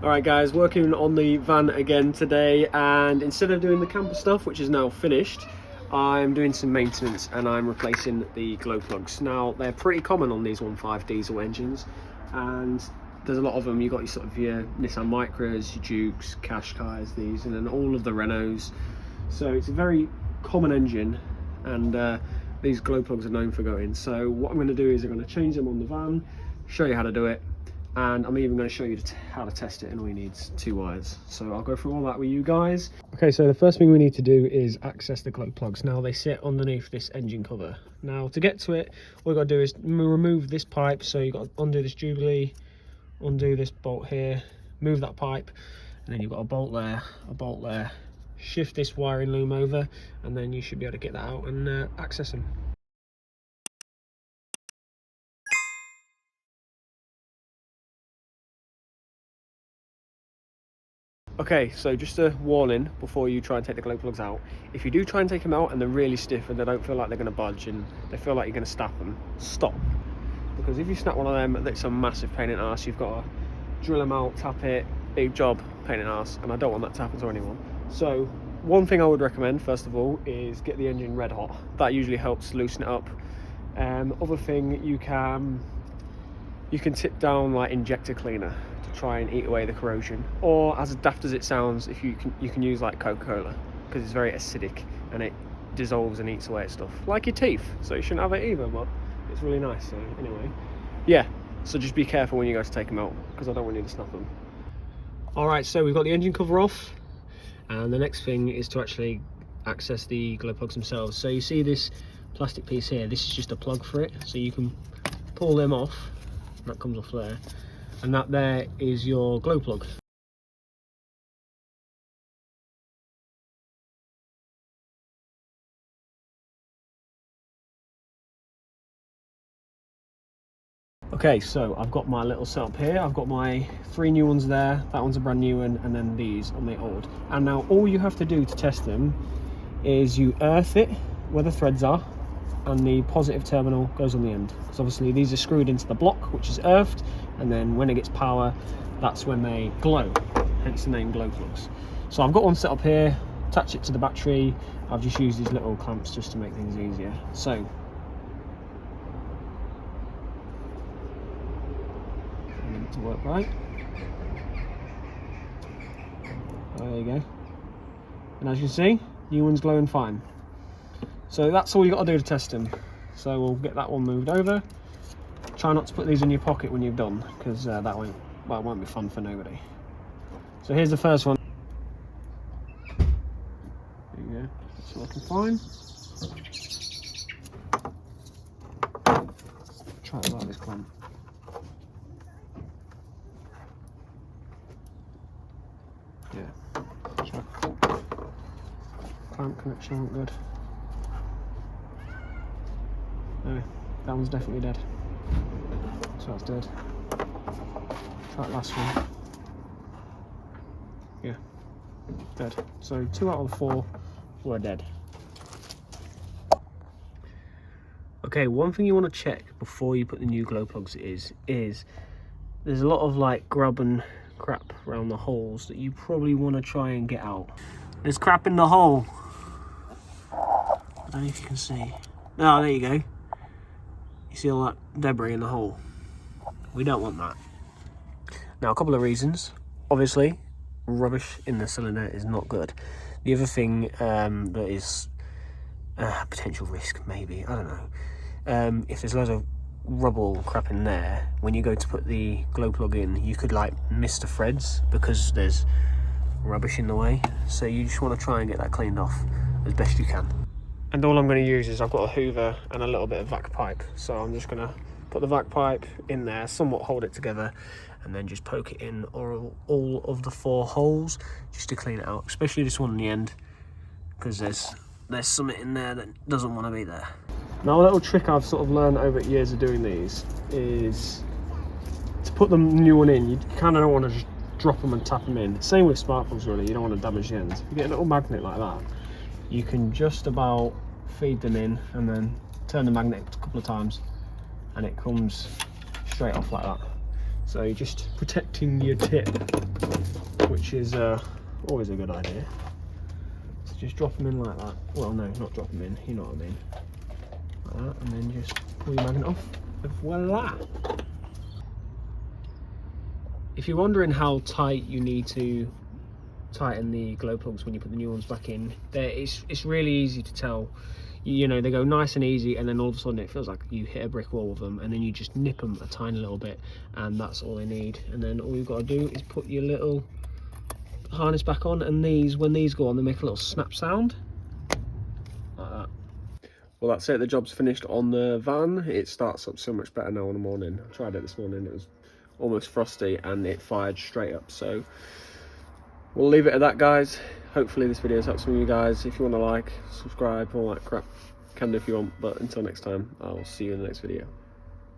Alright guys, working on the van again today, and instead of doing the camper stuff, which is now finished, I'm doing some maintenance and I'm replacing the glow plugs. Now they're pretty common on these 1.5 diesel engines, and there's a lot of them. You've got your sort of your Nissan Micras, your Dukes, Qashqais, these, and then all of the Renaults. So it's a very common engine, and these glow plugs are known for going. So what I'm going to do is I'm going to change them on the van, show you how to do it, and I'm even going to show you how to test it, and all you need is 2 wires. So I'll go through all that with you guys. Okay, so the first thing we need to do is access the glow plugs. Now they sit underneath this engine cover. Now to get to it, all you've got to do is remove this pipe. So you've got to undo this Jubilee, undo this bolt here, move that pipe, and then you've got a bolt there, shift this wiring loom over, and then you should be able to get that out and access them. Okay, so just a warning before you try and take the glow plugs out. If you do try and take them out and they're really stiff and they don't feel like they're going to budge and they feel like you're going to snap them, stop. Because if you snap one of them, it's a massive pain in the arse. You've got to drill them out, tap it, big job, pain in the arse, and I don't want that to happen to anyone. So one thing I would recommend, first of all, is get the engine red hot. That usually helps loosen it up. Other thing, you can tip down like injector cleaner to try and eat away the corrosion, or as daft as it sounds, if you can use like Coca-Cola, because it's very acidic and it dissolves and eats away at stuff like your teeth. So you shouldn't have it either, but it's really nice. So anyway, yeah, so just be careful when you go to take them out, because I don't want you to snap them. Alright, so we've got the engine cover off, and the next thing is to actually access the glow plugs themselves. So you see this plastic piece here, this is just a plug for it, so you can pull them off. That comes off there, and that there is your glow plug. Okay, so I've got my little setup here. I've got my 3 new ones there, that one's a brand new one, and then these on the old. And now all you have to do to test them is you earth it where the threads are, and the positive terminal goes on the end. So obviously these are screwed into the block, which is earthed, and then when it gets power, that's when they glow, hence the name glow plugs. So I've got one set up here, attach it to the battery. I've just used these little clamps just to make things easier. So I need it to work right. There you go. And as you can see, new one's glowing fine. So that's all you got to do to test them. So we'll get that one moved over. Try not to put these in your pocket when you've done, because that won't be fun for nobody. So here's the first one. There you go. It's working fine. Try it like this clamp. Yeah. Clamp connection isn't good. No, that one's definitely dead. So that's dead. Try that last one. Yeah, dead. So 2 out of the 4 were dead. Okay, one thing you want to check before you put the new glow plugs is there's a lot of like grub and crap around the holes that you probably want to try and get out. There's crap in the hole. I don't know if you can see. Oh, there you go. You see all that debris in the hole? We don't want that. Now, a couple of reasons. Obviously, rubbish in the cylinder is not good. The other thing that is a potential risk, maybe, I don't know. If there's loads of rubble crap in there, when you go to put the glow plug in, you could like miss the threads because there's rubbish in the way. So you just want to try and get that cleaned off as best you can. And all I'm going to use is I've got a hoover and a little bit of vac pipe. So I'm just going to put the vac pipe in there, somewhat hold it together, and then just poke it in all of the 4 holes just to clean it out, especially this one on the end, because there's something in there that doesn't want to be there. Now, a little trick I've sort of learned over years of doing these is to put the new one in, you kind of don't want to just drop them and tap them in. Same with spark plugs, really. You don't want to damage the ends. If you get a little magnet like that, you can just about feed them in and then turn the magnet a couple of times and it comes straight off like that. So you're just protecting your tip, which is always a good idea. So just drop them in like that. Well, no, not drop them in, you know what I mean. Like that, and then just pull your magnet off, and voila! If you're wondering how tight you need to tighten the glow plugs when you put the new ones back in, it's really easy to tell. You know, they go nice and easy, and then all of a sudden it feels like you hit a brick wall with them, and then you just nip them a tiny little bit, and that's all they need. And then all you've got to do is put your little harness back on, and when these go on, they make a little snap sound like that. Well, that's it, the job's finished on the van. It starts up so much better now in the morning. I tried it this morning, it was almost frosty, and it fired straight up. So we'll leave it at that, guys. Hopefully this video's helped some of you guys. If you want to like, subscribe, all that crap, can do if you want. But until next time, I'll see you in the next video.